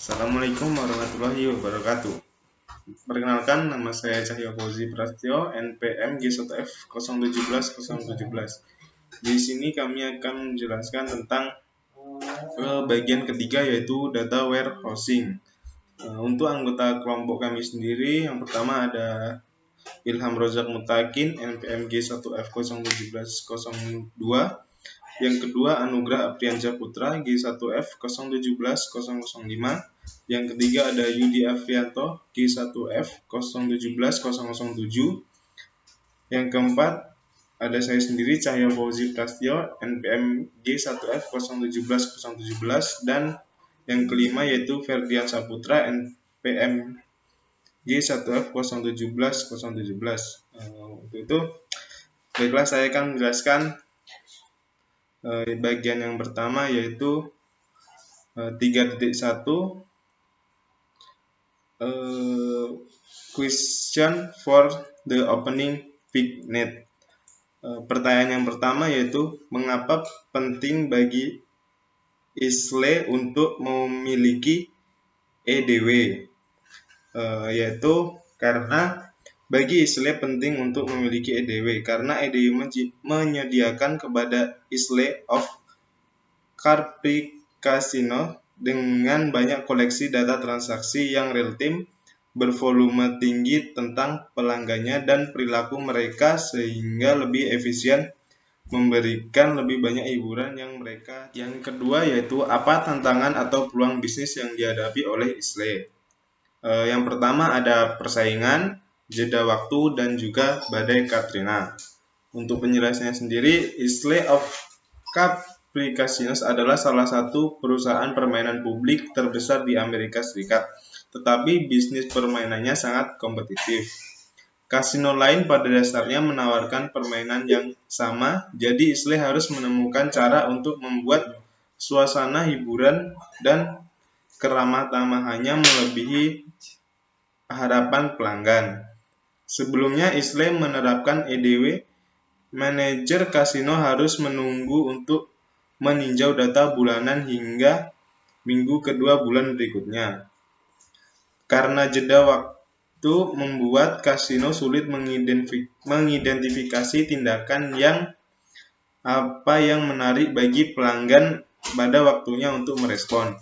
Assalamualaikum warahmatullahi wabarakatuh. Perkenalkan, nama saya Cahyo Fauzi Prasetyo, NPM G1F 017017. Di sini kami akan menjelaskan tentang bagian ketiga, yaitu data warehousing. Untuk anggota kelompok kami sendiri, yang pertama ada Ilham Rozak Mutakin, NPM G1F 017002. Yang kedua Anugrah Apriansyah Putra, G1F 017005. Yang ketiga ada Yudi Afrianto, G1F 017007. Yang keempat ada saya sendiri, Cahyo Fauzi Prasetyo, NPM G1F 017017. Dan yang kelima yaitu Ferdian Saputra, NPM G1F 017017. Untuk itu, baiklah saya akan menjelaskan bagian yang pertama, yaitu 3.1 question for the opening pignet. Pertanyaan yang pertama yaitu mengapa penting bagi ISLE untuk memiliki EDW, yaitu karena bagi ISLE penting untuk memiliki EDW karena EDW menyediakan kepada ISLE of Casino dengan banyak koleksi data transaksi yang real time, bervolume tinggi tentang pelanggannya dan perilaku mereka sehingga lebih efisien memberikan lebih banyak hiburan yang mereka. Yang kedua yaitu apa tantangan atau peluang bisnis yang dihadapi oleh ISLE. Yang pertama ada persaingan, jeda waktu, dan juga badai Katrina. Untuk penjelasannya sendiri, ISLE of Casinos adalah salah satu perusahaan permainan publik terbesar di Amerika Serikat, tetapi bisnis permainannya sangat kompetitif. Kasino lain pada dasarnya menawarkan permainan yang sama, jadi ISLE harus menemukan cara untuk membuat suasana hiburan dan keramah-tamahannya melebihi harapan pelanggan. Sebelumnya ISLE menerapkan EDW, manajer kasino harus menunggu untuk meninjau data bulanan hingga minggu kedua bulan berikutnya. Karena jeda waktu membuat kasino sulit mengidentifikasi tindakan yang menarik bagi pelanggan pada waktunya untuk merespon.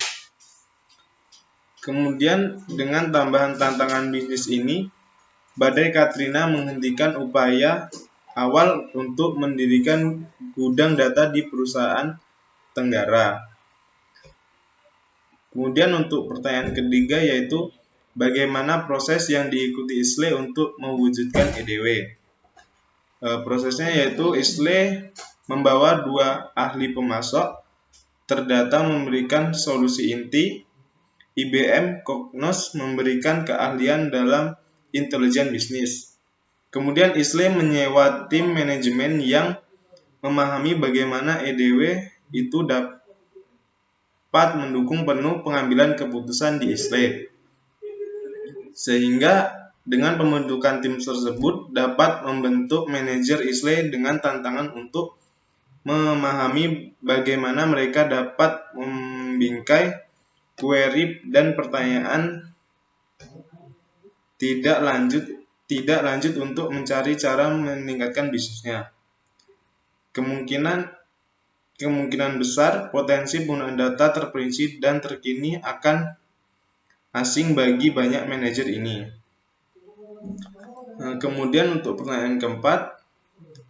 Kemudian dengan tambahan tantangan bisnis ini, badai Katrina menghentikan upaya awal untuk mendirikan gudang data di perusahaan Tenggara. Kemudian untuk pertanyaan ketiga yaitu bagaimana proses yang diikuti ISLE untuk mewujudkan EDW. Prosesnya yaitu ISLE membawa 2 ahli pemasok, Terdata memberikan solusi inti, IBM Cognos memberikan keahlian dalam intelijen bisnis. Kemudian ISLE menyewa tim manajemen yang memahami bagaimana EDW itu dapat mendukung penuh pengambilan keputusan di ISLE. Sehingga dengan pembentukan tim tersebut dapat membentuk manajer ISLE dengan tantangan untuk memahami bagaimana mereka dapat membingkai query dan pertanyaan tidak lanjut untuk mencari cara meningkatkan bisnisnya. Kemungkinan besar potensi penggunaan data terperinci dan terkini akan asing bagi banyak manajer ini. Kemudian untuk pertanyaan keempat,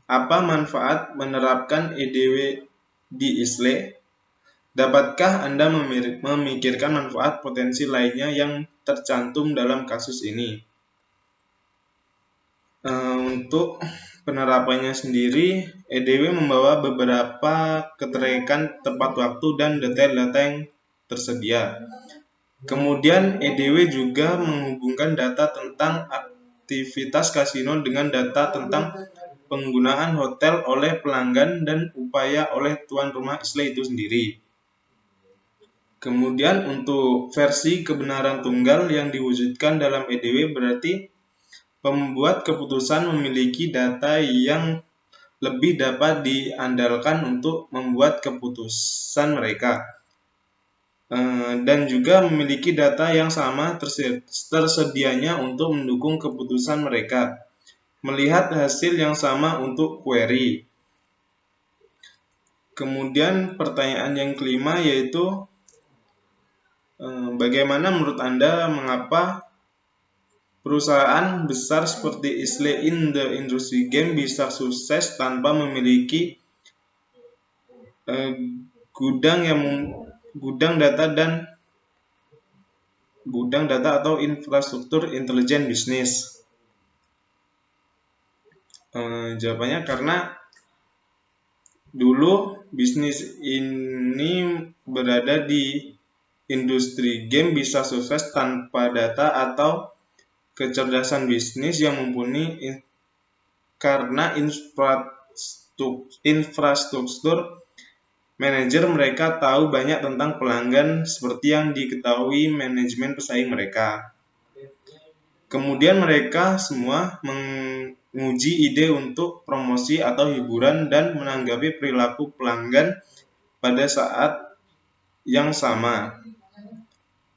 apa manfaat menerapkan EDW di ISLE? Dapatkah Anda memikirkan manfaat potensi lainnya yang tercantum dalam kasus ini? Untuk penerapannya sendiri, EDW membawa beberapa keterikan tepat waktu dan detail data yang tersedia. Kemudian EDW juga menghubungkan data tentang aktivitas kasino dengan data tentang penggunaan hotel oleh pelanggan dan upaya oleh tuan rumah ISLE itu sendiri. Kemudian untuk versi kebenaran tunggal yang diwujudkan dalam EDW berarti pembuat keputusan memiliki data yang lebih dapat diandalkan untuk membuat keputusan mereka. dan juga memiliki data yang sama tersedianya untuk mendukung keputusan mereka. Melihat hasil yang sama untuk query. Kemudian pertanyaan yang kelima yaitu bagaimana menurut Anda mengapa perusahaan besar seperti Nestlé in the industry game bisa sukses tanpa memiliki gudang data atau infrastruktur intelijen bisnis? Jawabannya karena dulu bisnis ini berada di industri game bisa sukses tanpa data atau kecerdasan bisnis yang mumpuni karena infrastruktur manajer mereka tahu banyak tentang pelanggan seperti yang diketahui manajemen pesaing mereka. Kemudian mereka semua menguji ide untuk promosi atau hiburan dan menanggapi perilaku pelanggan pada saat yang sama.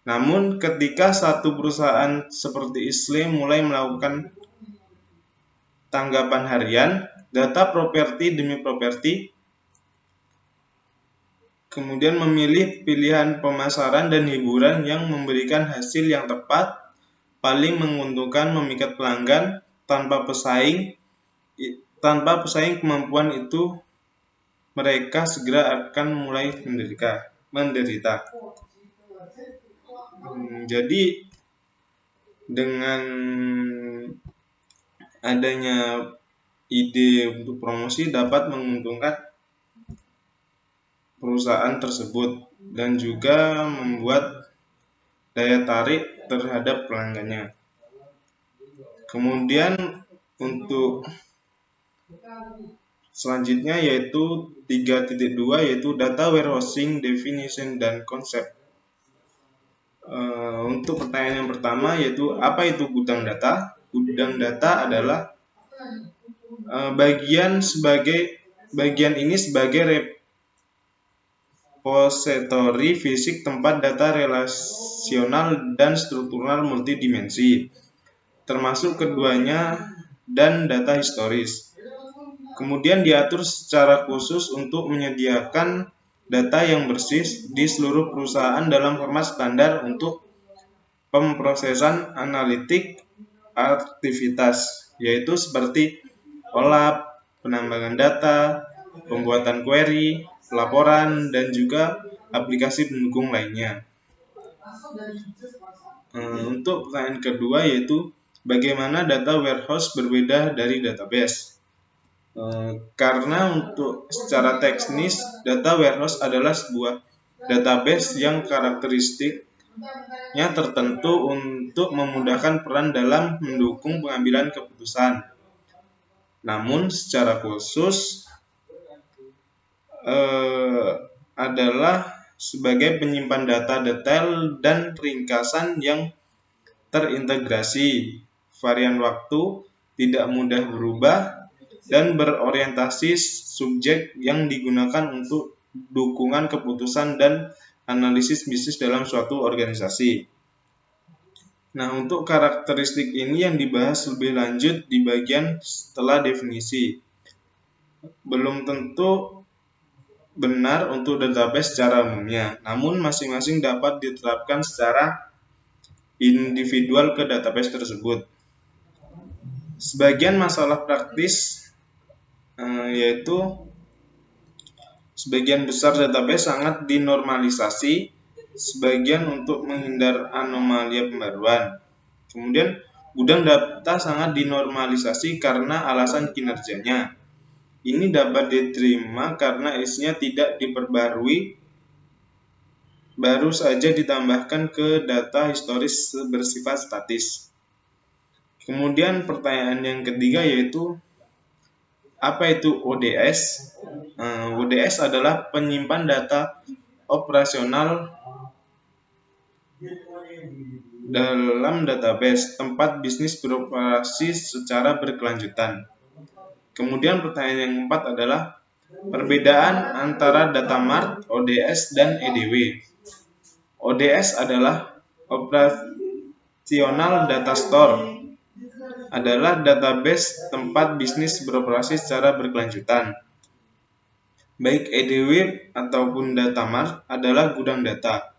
Namun ketika satu perusahaan seperti Nestlé mulai melakukan tanggapan harian, data properti demi properti, kemudian memilih pilihan pemasaran dan hiburan yang memberikan hasil yang tepat, paling menguntungkan memikat pelanggan tanpa pesaing kemampuan itu mereka segera akan mulai menderita. Jadi dengan adanya ide untuk promosi dapat menguntungkan perusahaan tersebut dan juga membuat daya tarik terhadap pelanggannya. Kemudian untuk selanjutnya yaitu 3.2 yaitu data warehousing definition dan konsep. Untuk pertanyaan yang pertama yaitu apa itu gudang data? Gudang data adalah bagian ini sebagai repository fisik tempat data relasional dan struktural multidimensi, termasuk keduanya dan data historis. Kemudian diatur secara khusus untuk menyediakan data yang bersih di seluruh perusahaan dalam format standar untuk pemrosesan analitik aktivitas, yaitu seperti OLAP, penambangan data, pembuatan query, pelaporan, dan juga aplikasi pendukung lainnya. Untuk pertanyaan kedua yaitu bagaimana data warehouse berbeda dari database? Karena untuk secara teknis, data warehouse adalah sebuah database yang karakteristiknya tertentu untuk memudahkan peran dalam mendukung pengambilan keputusan. Namun secara khusus adalah sebagai penyimpan data detail dan ringkasan yang terintegrasi, varian waktu, tidak mudah berubah, dan berorientasi subjek yang digunakan untuk dukungan keputusan dan analisis bisnis dalam suatu organisasi. Nah, untuk karakteristik ini yang dibahas lebih lanjut di bagian setelah definisi. Belum tentu benar untuk database secara umumnya, namun masing-masing dapat diterapkan secara individual ke database tersebut. Sebagian masalah praktis yaitu sebagian besar database sangat dinormalisasi, sebagian untuk menghindar anomali pembaruan. Kemudian gudang data sangat dinormalisasi karena alasan kinerjanya. Ini dapat diterima karena isinya tidak diperbarui, baru saja ditambahkan ke data historis bersifat statis. Kemudian pertanyaan yang ketiga yaitu apa itu ODS? ODS adalah penyimpan data operasional dalam database, tempat bisnis beroperasi secara berkelanjutan. Kemudian pertanyaan yang keempat adalah perbedaan antara data mart, ODS, dan EDW. ODS adalah Operational Data Store, adalah database tempat bisnis beroperasi secara berkelanjutan. Baik EDW ataupun data mart adalah gudang data.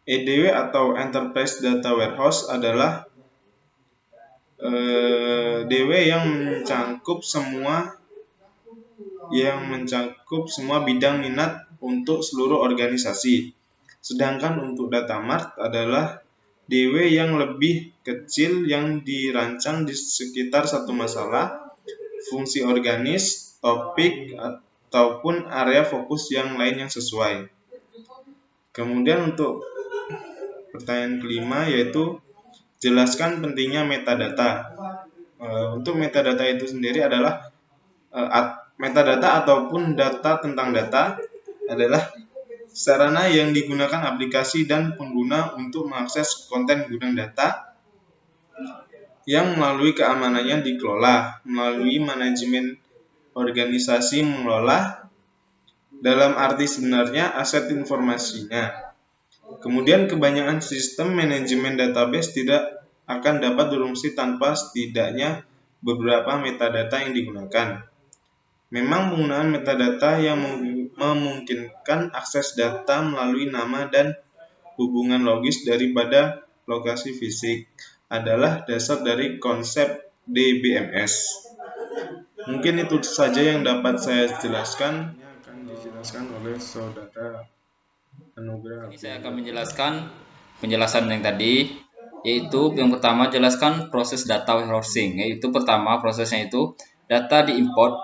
EDW atau Enterprise Data Warehouse adalah DW yang mencakup semua bidang minat untuk seluruh organisasi. Sedangkan untuk data mart adalah DW yang lebih kecil yang dirancang di sekitar satu masalah, fungsi organis, topik, ataupun area fokus yang lain yang sesuai. Kemudian untuk pertanyaan kelima yaitu jelaskan pentingnya metadata. Untuk metadata itu sendiri adalah metadata ataupun data tentang data adalah sarana yang digunakan aplikasi dan pengguna untuk mengakses konten gudang data yang melalui keamanannya dikelola melalui manajemen organisasi mengelola dalam arti sebenarnya aset informasinya. Kemudian kebanyakan sistem manajemen database tidak akan dapat berfungsi tanpa setidaknya beberapa metadata yang digunakan. Memang penggunaan metadata yang memungkinkan akses data melalui nama dan hubungan logis daripada lokasi fisik adalah dasar dari konsep DBMS. Mungkin itu saja yang dapat saya jelaskan. Yang akan dijelaskan oleh saudara Anugrah. Ini saya akan menjelaskan penjelasan yang tadi, yaitu yang pertama jelaskan proses data warehousing, yaitu pertama prosesnya itu data diimport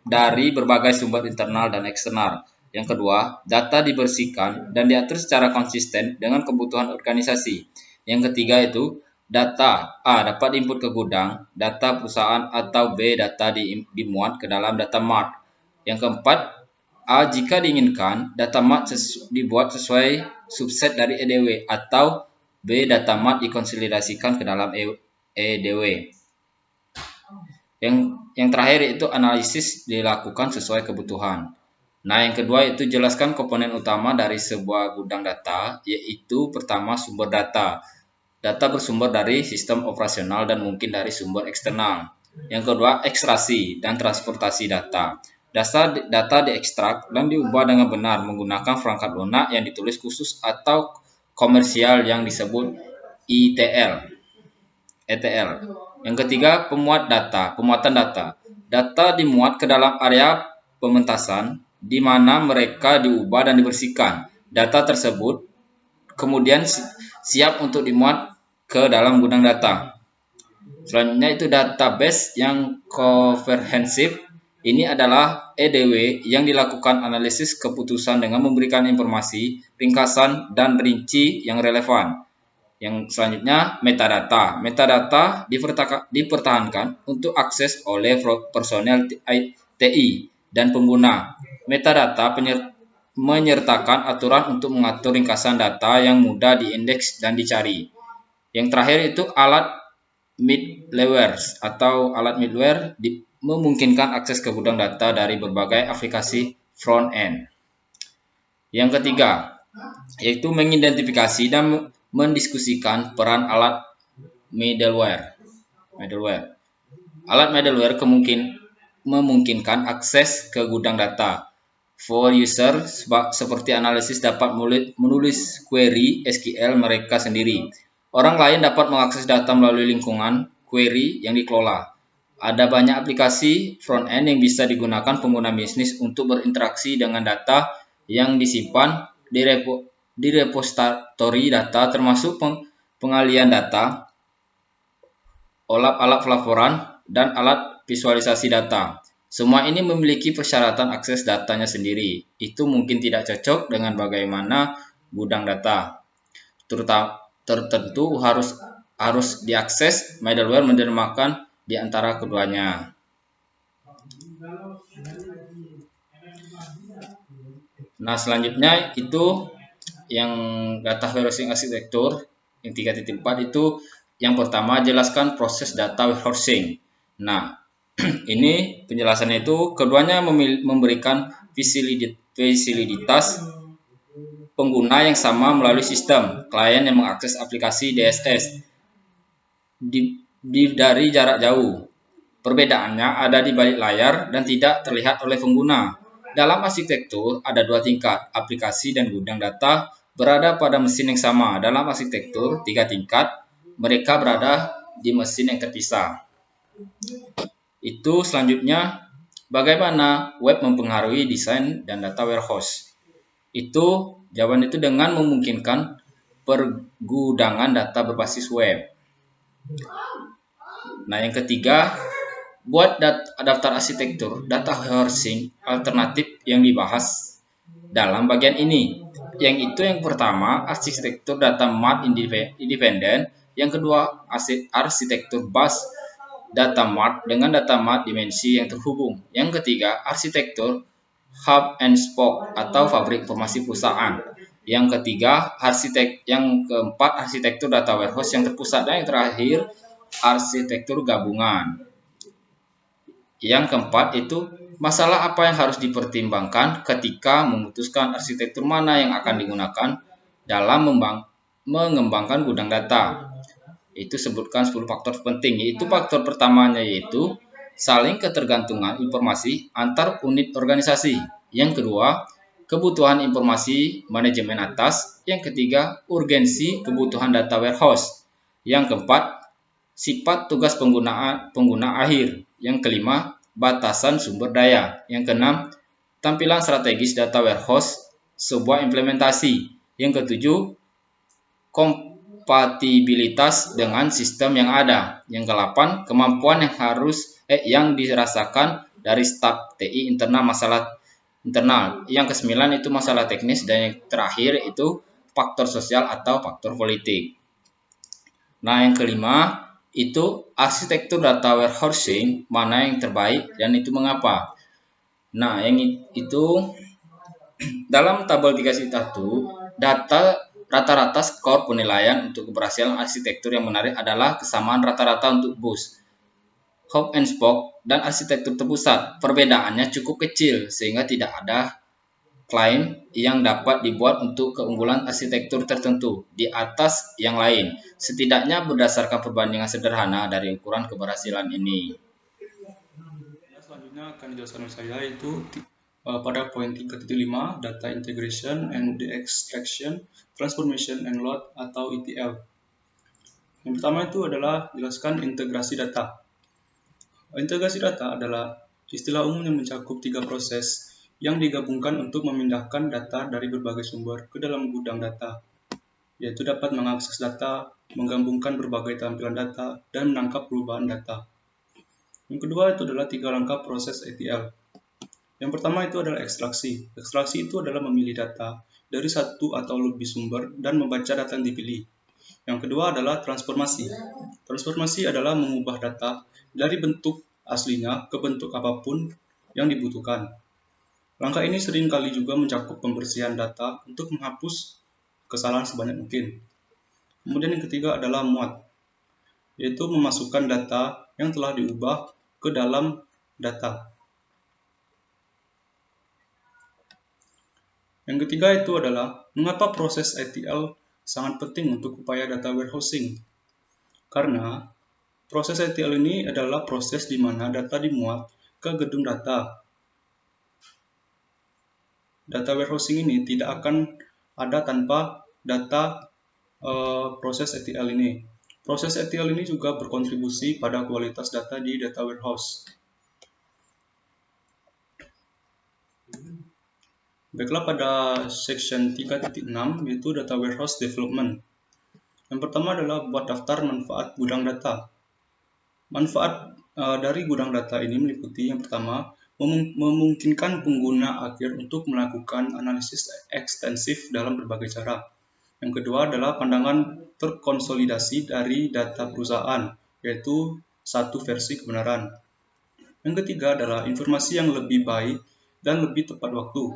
dari berbagai sumber internal dan eksternal. Yang kedua, data dibersihkan dan diatur secara konsisten dengan kebutuhan organisasi. Yang ketiga itu data A dapat diinput ke gudang, data perusahaan, atau B data dimuat ke dalam data mart. Yang keempat, A jika diinginkan, data mart dibuat sesuai subset dari EDW, atau B data mart dikonsolidasikan ke dalam EDW. Yang terakhir itu analisis dilakukan sesuai kebutuhan. Nah, yang kedua itu jelaskan komponen utama dari sebuah gudang data, yaitu pertama sumber data. Data bersumber dari sistem operasional dan mungkin dari sumber eksternal. Yang kedua, ekstraksi dan transportasi data. Data diekstrak dan diubah dengan benar menggunakan perangkat lunak yang ditulis khusus atau komersial yang disebut ETL. Yang ketiga, pemuatan data. Data dimuat ke dalam area pementasan di mana mereka diubah dan dibersihkan. Data tersebut kemudian siap untuk dimuat ke dalam gudang data. Selanjutnya itu database yang komprehensif. Ini adalah EDW yang dilakukan analisis keputusan dengan memberikan informasi, ringkasan, dan rinci yang relevan. Yang selanjutnya metadata. Metadata dipertahankan untuk akses oleh personel TI dan pengguna. Metadata menyertakan aturan untuk mengatur ringkasan data yang mudah diindeks dan dicari. Yang terakhir itu alat middleware atau alat middleware memungkinkan akses ke gudang data dari berbagai aplikasi front-end. Yang ketiga, yaitu mengidentifikasi dan mendiskusikan peran alat middleware. Alat middleware memungkinkan akses ke gudang data. For user seperti analisis dapat menulis query SQL mereka sendiri. Orang lain dapat mengakses data melalui lingkungan query yang dikelola. Ada banyak aplikasi front-end yang bisa digunakan pengguna bisnis untuk berinteraksi dengan data yang disimpan di repositori data, termasuk pengalian data, alat pelaporan, dan alat visualisasi data. Semua ini memiliki persyaratan akses datanya sendiri. Itu mungkin tidak cocok dengan bagaimana gudang data. Tertentu harus diakses. Middleware menerjemahkan di antara keduanya. Nah, selanjutnya itu yang data warehousing arsitektur yang 3.4 itu yang pertama jelaskan proses data warehousing. Nah, ini penjelasannya itu keduanya memberikan fasilitas pengguna yang sama melalui sistem, klien yang mengakses aplikasi DSS dari jarak jauh. Perbedaannya ada di balik layar dan tidak terlihat oleh pengguna. Dalam arsitektur ada dua tingkat, aplikasi dan gudang data berada pada mesin yang sama. Dalam arsitektur 3 tingkat, mereka berada di mesin yang terpisah. Itu selanjutnya, bagaimana web mempengaruhi desain dan data warehouse. Jawaban itu dengan memungkinkan pergudangan data berbasis web. Nah, yang ketiga, buat daftar arsitektur data warehousing alternatif yang dibahas dalam bagian ini. Yang pertama, arsitektur data mart independen. Yang kedua, arsitektur bus data mart dengan data mart dimensi yang terhubung. Yang ketiga, arsitektur hub and spoke atau fabrik informasi perusahaan. Yang keempat, arsitektur data warehouse yang terpusat. Dan yang terakhir, arsitektur gabungan. Yang keempat itu masalah apa yang harus dipertimbangkan ketika memutuskan arsitektur mana yang akan digunakan dalam mengembangkan gudang data. Itu sebutkan 10 faktor penting, yaitu faktor pertamanya yaitu saling ketergantungan informasi antar unit organisasi. Yang kedua, kebutuhan informasi manajemen atas. Yang ketiga, urgensi kebutuhan data warehouse. Yang keempat, sifat tugas pengguna akhir. Yang kelima, batasan sumber daya. Yang keenam, tampilan strategis data warehouse sebuah implementasi. Yang ketujuh, kompatibilitas dengan sistem yang ada. Yang ke-8, kemampuan yang dirasakan dari staf TI masalah internal. Yang ke-9 itu masalah teknis, dan yang terakhir itu faktor sosial atau faktor politik. Nah, yang kelima itu arsitektur data warehousing mana yang terbaik dan itu mengapa. Nah, yang itu dalam tabel 3.1 data rata-rata skor penilaian untuk keberhasilan arsitektur yang menarik adalah kesamaan rata-rata untuk bus, hub and spoke, dan arsitektur terpusat. Perbedaannya cukup kecil sehingga tidak ada klaim yang dapat dibuat untuk keunggulan arsitektur tertentu di atas yang lain, setidaknya berdasarkan perbandingan sederhana dari ukuran keberhasilan ini. Selanjutnya akan dijelaskan oleh saya yaitu pada poin 3.5 data integration and the extraction, transformation and load atau ETL. Yang pertama itu adalah jelaskan integrasi data. Integrasi data adalah istilah umum yang mencakup 3 proses yang digabungkan untuk memindahkan data dari berbagai sumber ke dalam gudang data, yaitu dapat mengakses data, menggabungkan berbagai tampilan data, dan menangkap perubahan data. Yang kedua itu adalah 3 langkah proses ETL. Yang pertama itu adalah ekstraksi. Ekstraksi itu adalah memilih data dari satu atau lebih sumber dan membaca data yang dipilih. Yang kedua adalah transformasi. Transformasi adalah mengubah data dari bentuk aslinya ke bentuk apapun yang dibutuhkan. Langkah ini seringkali juga mencakup pembersihan data untuk menghapus kesalahan sebanyak mungkin. Kemudian yang ketiga adalah muat, yaitu memasukkan data yang telah diubah ke dalam data. Yang ketiga itu adalah mengapa proses ETL sangat penting untuk upaya data warehousing. Karena proses ETL ini adalah proses di mana data dimuat ke gedung data. Data warehousing ini tidak akan ada tanpa data proses ETL ini. Proses ETL ini juga berkontribusi pada kualitas data di data warehouse. Baiklah, pada section 3.6 yaitu data warehouse development. Yang pertama adalah buat daftar manfaat gudang data. Manfaat dari gudang data ini meliputi yang pertama, memungkinkan pengguna akhir untuk melakukan analisis ekstensif dalam berbagai cara. Yang kedua adalah pandangan terkonsolidasi dari data perusahaan, yaitu satu versi kebenaran. Yang ketiga adalah informasi yang lebih baik dan lebih tepat waktu.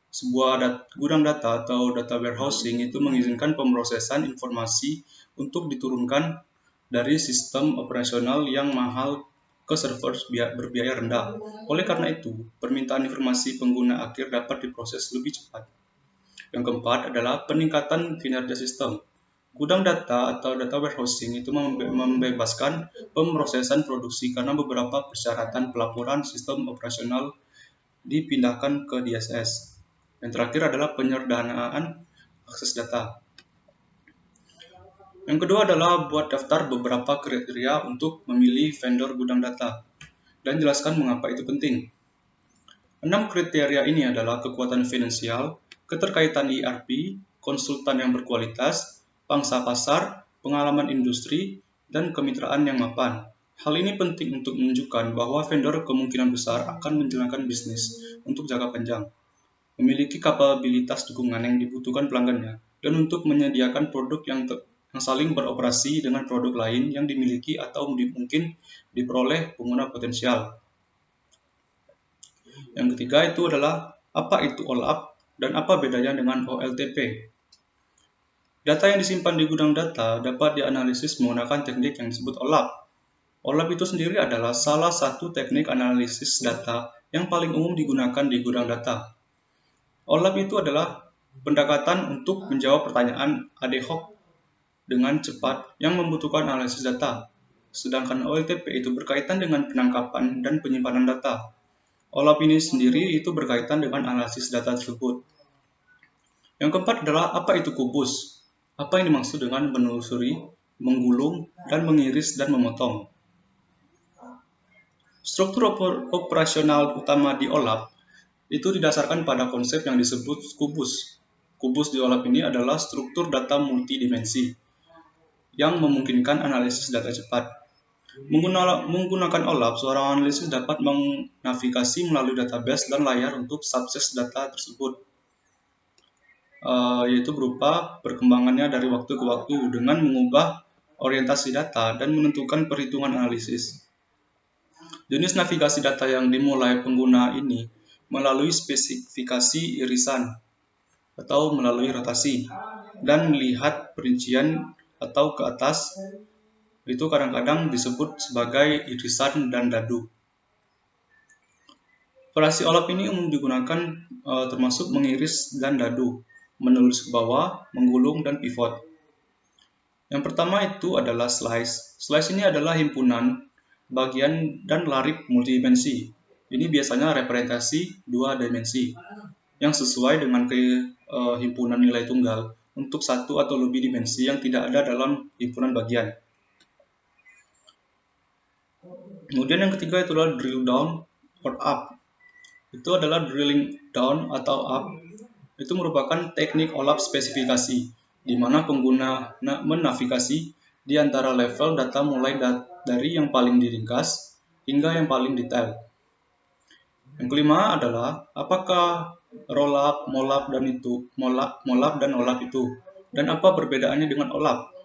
Sebuah gudang data atau data warehousing itu mengizinkan pemrosesan informasi untuk diturunkan dari sistem operasional yang mahal ke server berbiaya rendah. Oleh karena itu, permintaan informasi pengguna akhir dapat diproses lebih cepat. Yang keempat adalah peningkatan kinerja sistem. Gudang data atau data warehousing itu membebaskan pemrosesan produksi karena beberapa persyaratan pelaporan sistem operasional dipindahkan ke DSS. Yang terakhir adalah penyederhanaan akses data. Yang kedua adalah buat daftar beberapa kriteria untuk memilih vendor gudang data dan jelaskan mengapa itu penting. 6 kriteria ini adalah kekuatan finansial, keterkaitan ERP, konsultan yang berkualitas, pangsa pasar, pengalaman industri, dan kemitraan yang mapan. Hal ini penting untuk menunjukkan bahwa vendor kemungkinan besar akan menjalankan bisnis untuk jangka panjang, memiliki kapabilitas dukungan yang dibutuhkan pelanggannya, dan untuk menyediakan produk yang saling beroperasi dengan produk lain yang dimiliki atau mungkin diperoleh pengguna potensial. Yang ketiga itu adalah apa itu OLAP dan apa bedanya dengan OLTP. Data yang disimpan di gudang data dapat dianalisis menggunakan teknik yang disebut OLAP. OLAP itu sendiri adalah salah satu teknik analisis data yang paling umum digunakan di gudang data. OLAP itu adalah pendekatan untuk menjawab pertanyaan ad hoc dengan cepat yang membutuhkan analisis data. Sedangkan OLTP itu berkaitan dengan penangkapan dan penyimpanan data. OLAP ini sendiri itu berkaitan dengan analisis data tersebut. Yang keempat adalah apa itu kubus? Apa yang dimaksud dengan menelusuri, menggulung, dan mengiris dan memotong? Struktur operasional utama di OLAP itu didasarkan pada konsep yang disebut kubus. Kubus di OLAP ini adalah struktur data multidimensi yang memungkinkan analisis data cepat. Menggunakan OLAP, seorang analisis dapat menavigasi melalui database dan layar untuk subset data tersebut, yaitu berupa perkembangannya dari waktu ke waktu dengan mengubah orientasi data dan menentukan perhitungan analisis. Jenis navigasi data yang dimulai pengguna ini melalui spesifikasi irisan atau melalui rotasi dan melihat perincian atau ke atas itu kadang-kadang disebut sebagai irisan dan dadu. Operasi OLAP ini umum digunakan termasuk mengiris dan dadu, menelus ke bawah, menggulung, dan pivot. Yang pertama itu adalah slice. Slice ini adalah himpunan, bagian, dan larik multidimensi. Ini biasanya representasi dua dimensi yang sesuai dengan himpunan nilai tunggal untuk satu atau lebih dimensi yang tidak ada dalam himpunan bagian. Kemudian yang ketiga itu adalah drill down or up. Itu adalah drilling down atau up. Itu merupakan teknik OLAP spesifikasi, di mana pengguna menavigasi di antara level data mulai dari yang paling diringkas hingga yang paling detail. Yang kelima adalah apakah rollup, molap dan OLAP itu, dan apa perbedaannya dengan OLAP.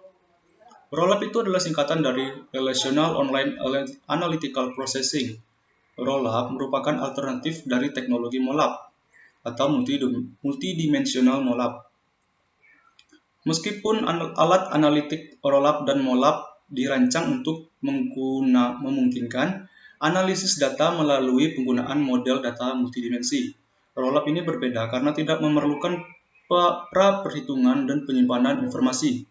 Rollup itu adalah singkatan dari Relational Online Analytical Processing. Rollup merupakan alternatif dari teknologi MOLAP atau multidimensional MOLAP. Meskipun alat analitik rollup dan MOLAP dirancang untuk memungkinkan analisis data melalui penggunaan model data multidimensi, rollup ini berbeda karena tidak memerlukan pra-perhitungan dan penyimpanan informasi.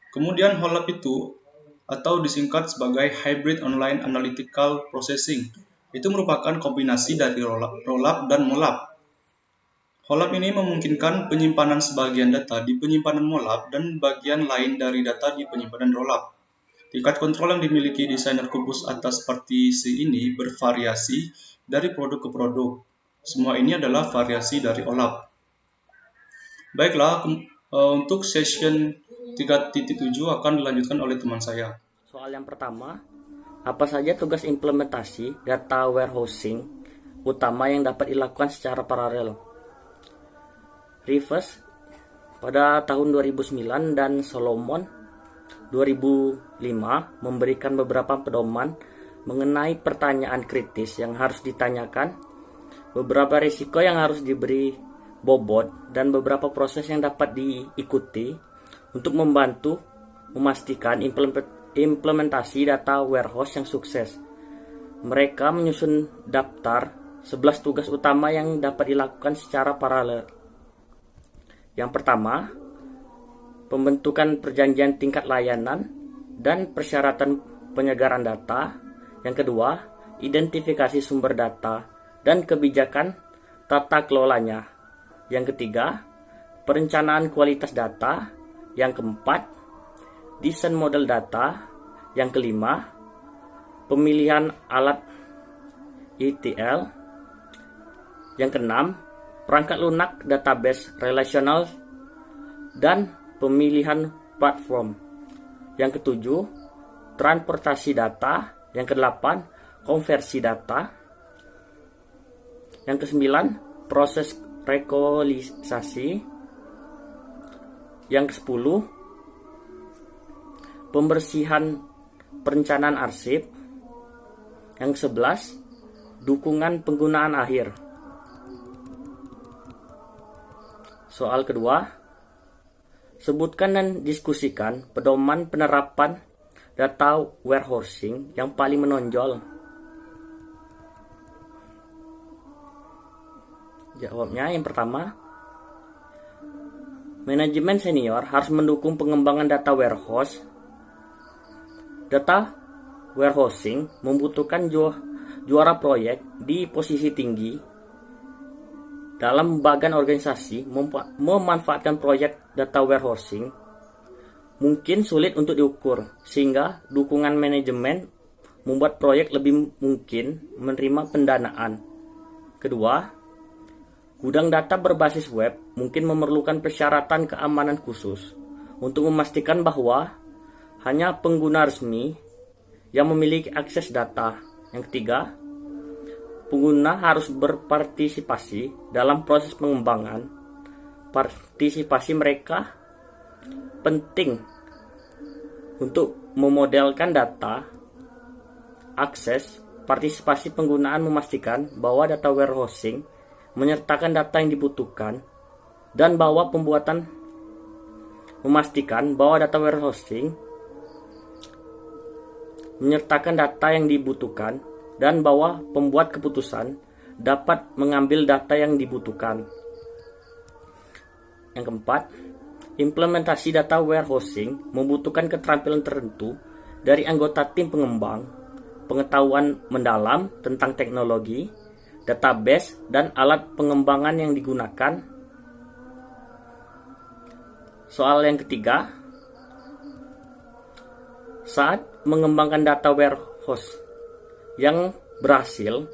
Kemudian OLAP itu, atau disingkat sebagai Hybrid Online Analytical Processing, itu merupakan kombinasi dari rollup dan MOLAP. OLAP ini memungkinkan penyimpanan sebagian data di penyimpanan MOLAP dan bagian lain dari data di penyimpanan rollup. Tingkat kontrol yang dimiliki desainer kubus atas partisi ini bervariasi dari produk ke produk. Semua ini adalah variasi dari OLAP. Baiklah, untuk session 3.7 akan dilanjutkan oleh teman saya. Soal yang pertama, apa saja tugas implementasi data warehousing utama yang dapat dilakukan secara paralel? Rivers pada tahun 2009 dan Solomon 2005 memberikan beberapa pedoman mengenai pertanyaan kritis yang harus ditanyakan, beberapa risiko yang harus diberi bobot, dan beberapa proses yang dapat diikuti untuk membantu memastikan implementasi data warehouse yang sukses. Mereka menyusun daftar 11 tugas utama yang dapat dilakukan secara paralel. Yang pertama, pembentukan perjanjian tingkat layanan dan persyaratan penyegaran data. Yang kedua, identifikasi sumber data dan kebijakan tata kelolanya. Yang ketiga, perencanaan kualitas data. Yang keempat, desain model data. Yang kelima, pemilihan alat ETL. Yang keenam, perangkat lunak database relasional dan pemilihan platform. Yang ketujuh, transportasi data. Yang kedelapan, konversi data. Yang kesembilan, proses rekonsiliasi. Yang kesepuluh, pembersihan perencanaan arsip. Yang ke-11, dukungan penggunaan akhir. Soal kedua, sebutkan dan diskusikan pedoman penerapan data warehousing yang paling menonjol. Jawabnya yang pertama, manajemen senior harus mendukung pengembangan data warehouse. Data warehousing membutuhkan juara proyek di posisi tinggi dalam bagian organisasi. Memanfaatkan proyek data warehousing mungkin sulit untuk diukur, sehingga dukungan manajemen membuat proyek lebih mungkin menerima pendanaan. Kedua, gudang data berbasis web mungkin memerlukan persyaratan keamanan khusus untuk memastikan bahwa hanya pengguna resmi yang memiliki akses data. Yang ketiga, pengguna harus berpartisipasi dalam proses pengembangan. Partisipasi mereka penting untuk memodelkan data. Akses partisipasi penggunaan memastikan bahwa data warehousing menyertakan data yang dibutuhkan, dan bahwa pembuatan memastikan bahwa data warehousing menyertakan data yang dibutuhkan, dan bahwa pembuat keputusan dapat mengambil data yang dibutuhkan. Yang keempat, implementasi data warehousing membutuhkan keterampilan tertentu dari anggota tim pengembang, pengetahuan mendalam tentang teknologi, database, dan alat pengembangan yang digunakan. Soal yang ketiga, saat mengembangkan data warehouse yang berhasil,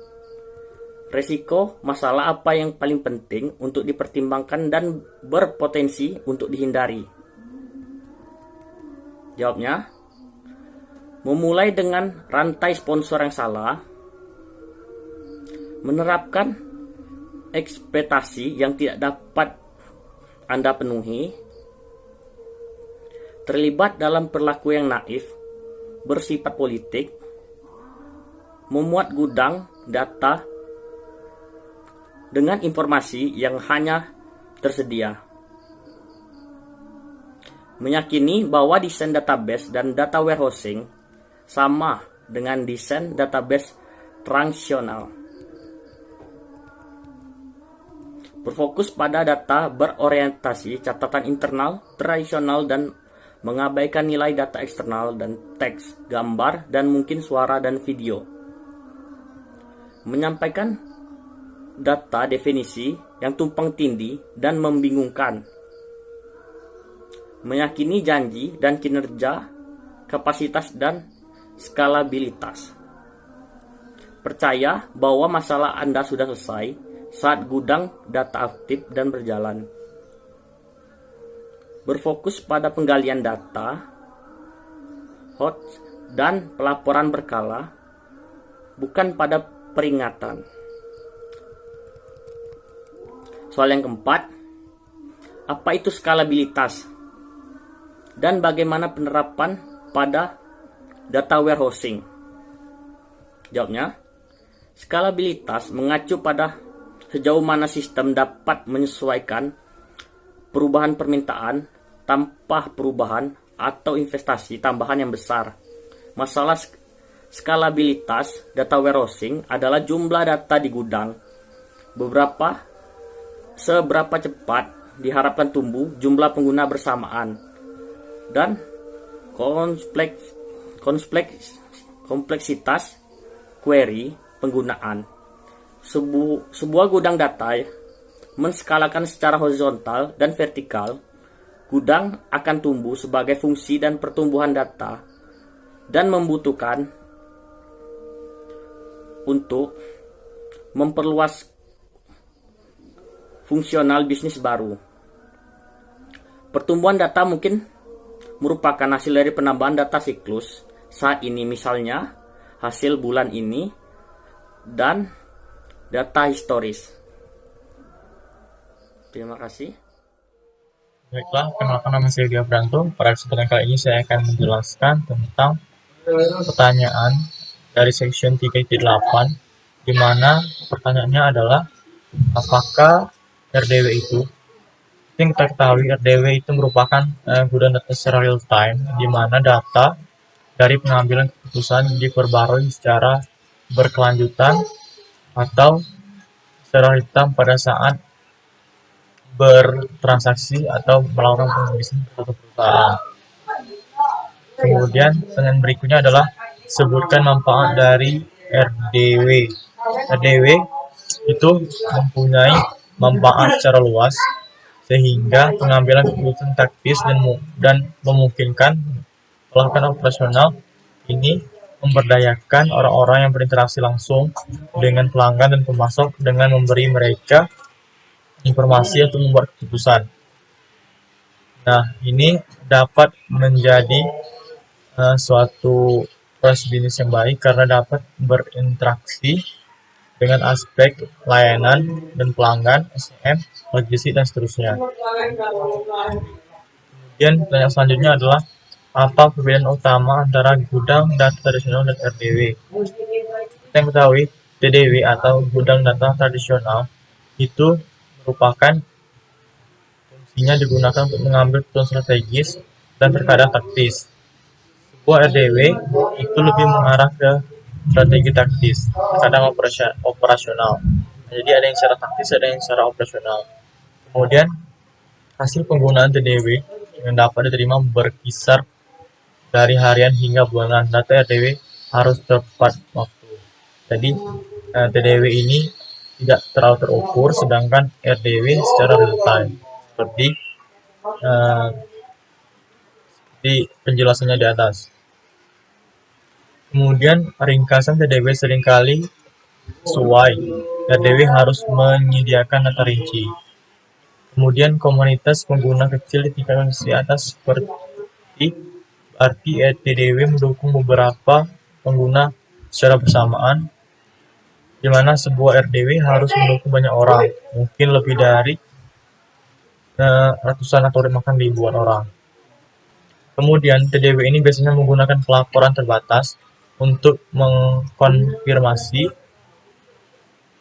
resiko masalah apa yang paling penting untuk dipertimbangkan dan berpotensi untuk dihindari? Jawabnya, memulai dengan rantai sponsor yang salah, menerapkan ekspektasi yang tidak dapat Anda penuhi, terlibat dalam perilaku yang naif, bersifat politik, memuat gudang data dengan informasi yang hanya tersedia, meyakini bahwa desain database dan data warehousing sama dengan desain database transaksional, berfokus pada data berorientasi catatan internal tradisional dan mengabaikan nilai data eksternal dan teks, gambar, dan mungkin suara dan video. Menyampaikan data definisi yang tumpang tindih dan membingungkan. Meyakini janji dan kinerja, kapasitas dan skalabilitas. Percaya bahwa masalah Anda sudah selesai saat gudang data aktif dan berjalan. Berfokus pada penggalian data, hots, dan pelaporan berkala, bukan pada peringatan. Soal yang keempat, apa itu skalabilitas? Dan bagaimana penerapan pada data warehousing? Jawabnya, skalabilitas mengacu pada sejauh mana sistem dapat menyesuaikan perubahan permintaan tanpa perubahan atau investasi tambahan yang besar. Masalah skalabilitas data warehousing adalah jumlah data di gudang. Seberapa cepat diharapkan tumbuh jumlah pengguna bersamaan dan kompleksitas query penggunaan. Sebuah gudang data menskalakan secara horizontal dan vertikal. Gudang akan tumbuh sebagai fungsi dan pertumbuhan data dan membutuhkan untuk memperluas fungsional bisnis baru. Pertumbuhan data mungkin merupakan hasil dari penambahan data siklus saat ini, misalnya hasil bulan ini dan data historis. Terima kasih. Baiklah, kenalkan nama saya Dia Branto. Pada kesempatan kali ini saya akan menjelaskan tentang pertanyaan dari section 3.8, di mana pertanyaannya adalah apakah RDW itu, yang kita ketahui RDW itu merupakan gudang data secara real time, di mana data dari pengambilan keputusan diperbarui secara berkelanjutan atau secara real time pada saat bertransaksi atau melakukan pembisnis suatu perusahaan. Kemudian pertanyaan berikutnya adalah sebutkan manfaat dari RDW. RDW itu mempunyai manfaat secara luas sehingga pengambilan keputusan taktis dan memungkinkan melakukan operasional ini memberdayakan orang-orang yang berinteraksi langsung dengan pelanggan dan pemasok dengan memberi mereka informasi untuk membuat keputusan. Nah, ini dapat menjadi suatu proses bisnis yang baik karena dapat berinteraksi dengan aspek layanan dan pelanggan, SCM, logistik, dan seterusnya. Kemudian pertanyaan selanjutnya adalah apa perbedaan utama antara gudang data tradisional dan RDW? Kita ketahui TDW atau gudang data tradisional itu merupakan fungsinya digunakan untuk mengambil keputusan strategis dan terkadang taktis. Sebuah RDW itu lebih mengarah ke strategi taktis, terkadang operasional. Jadi ada yang secara taktis, ada yang secara operasional. Kemudian hasil penggunaan TDW yang dapat diterima berkisar dari harian hingga bulanan. Data RDW harus tepat waktu. Jadi TDW ini tidak terlalu terukur, sedangkan RDW secara real time seperti penjelasannya di atas. Kemudian ringkasan TDW seringkali sesuai. RDW harus menyediakan data rinci. Kemudian komunitas pengguna kecil di tingkat organisasi atas seperti berarti TDW mendukung beberapa pengguna secara bersamaan, di mana sebuah RDW harus mendukung banyak orang, mungkin lebih dari ratusan atau bahkan ribuan orang. Kemudian TDW ini biasanya menggunakan pelaporan terbatas untuk mengkonfirmasi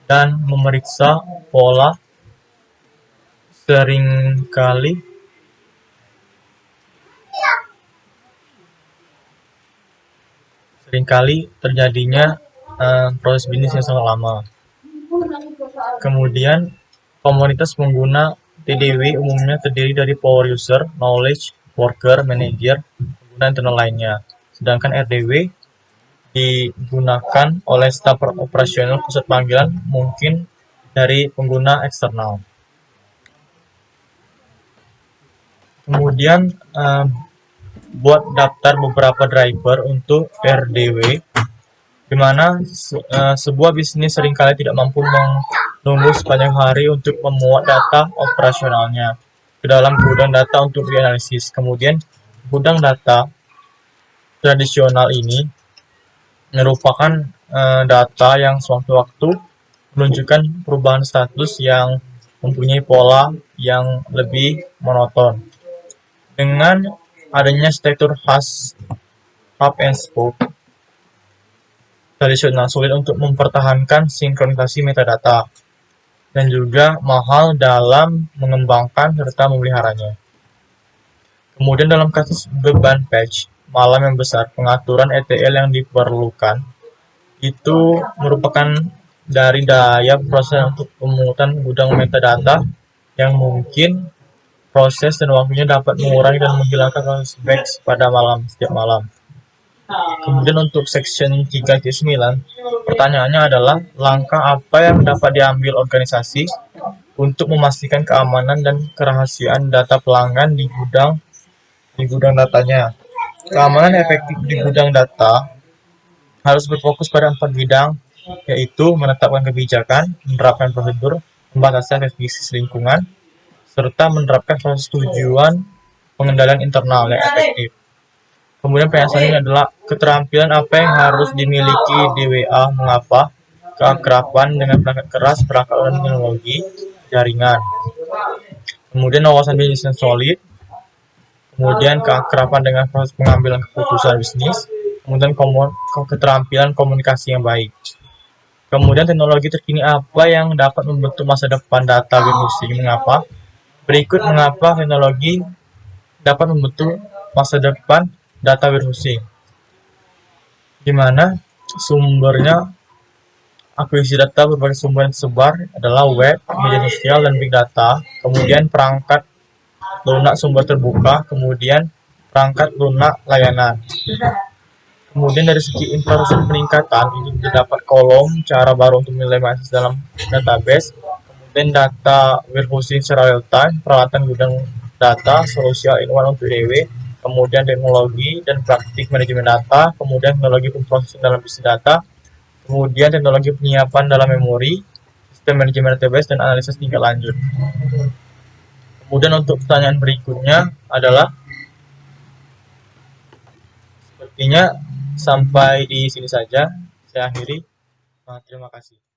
dan memeriksa pola. Seringkali terjadinya proses bisnis yang sangat lama. Kemudian komunitas pengguna TDW umumnya terdiri dari power user, knowledge worker, manager, pengguna internal lainnya. Sedangkan RDW digunakan oleh staf operasional pusat panggilan mungkin dari pengguna eksternal. Kemudian buat daftar beberapa driver untuk RDW, di mana sebuah bisnis seringkali tidak mampu menunggu sepanjang hari untuk memuat data operasionalnya ke dalam gudang data untuk dianalisis. Kemudian gudang data tradisional ini merupakan data yang sewaktu-waktu menunjukkan perubahan status yang mempunyai pola yang lebih monoton. Dengan adanya struktur khas hub and spoke tradisional sulit untuk mempertahankan sinkronisasi metadata dan juga mahal dalam mengembangkan serta memeliharanya. Kemudian dalam kasus beban patch malam yang besar, pengaturan ETL yang diperlukan itu merupakan dari daya proses untuk pemungutan gudang metadata yang mungkin proses dan waktunya dapat mengurangi dan menghilangkan proses batch pada setiap malam. Kemudian untuk section 3.9, pertanyaannya adalah langkah apa yang dapat diambil organisasi untuk memastikan keamanan dan kerahasiaan data pelanggan di gudang datanya. Keamanan efektif di gudang data harus berfokus pada 4 bidang, yaitu menetapkan kebijakan, menerapkan prosedur, pembatasan revisi lingkungan, serta menerapkan proses tujuan pengendalian internal yang efektif. Kemudian pertanyaan selanjutnya adalah keterampilan apa yang harus dimiliki di WA, mengapa, keakraban dengan perangkat keras, perangkat dan teknologi, jaringan. Kemudian wawasan bisnis yang solid, kemudian keakraban dengan proses pengambilan keputusan bisnis, kemudian keterampilan komunikasi yang baik. Kemudian teknologi terkini apa yang dapat membentuk masa depan data warehousing, mengapa? Berikut mengapa teknologi dapat membentuk masa depan data warehousing, di mana sumbernya akuisisi data berbagai sumber yang tersebar adalah web, media sosial, dan big data. Kemudian perangkat lunak sumber terbuka, kemudian perangkat lunak layanan. Kemudian dari segi infrastruktur peningkatan, ini terdapat kolom cara baru untuk menilai akses dalam database, kemudian data warehousing secara real time, peralatan gudang data, solusi all-in-one untuk DW, kemudian teknologi dan praktik manajemen data, kemudian teknologi pemrosesan dalam bisnis data, kemudian teknologi penyiapan dalam memori, sistem manajemen database, dan analisis tingkat lanjut. Kemudian untuk pertanyaan berikutnya adalah, sepertinya sampai di sini saja, saya akhiri. Terima kasih.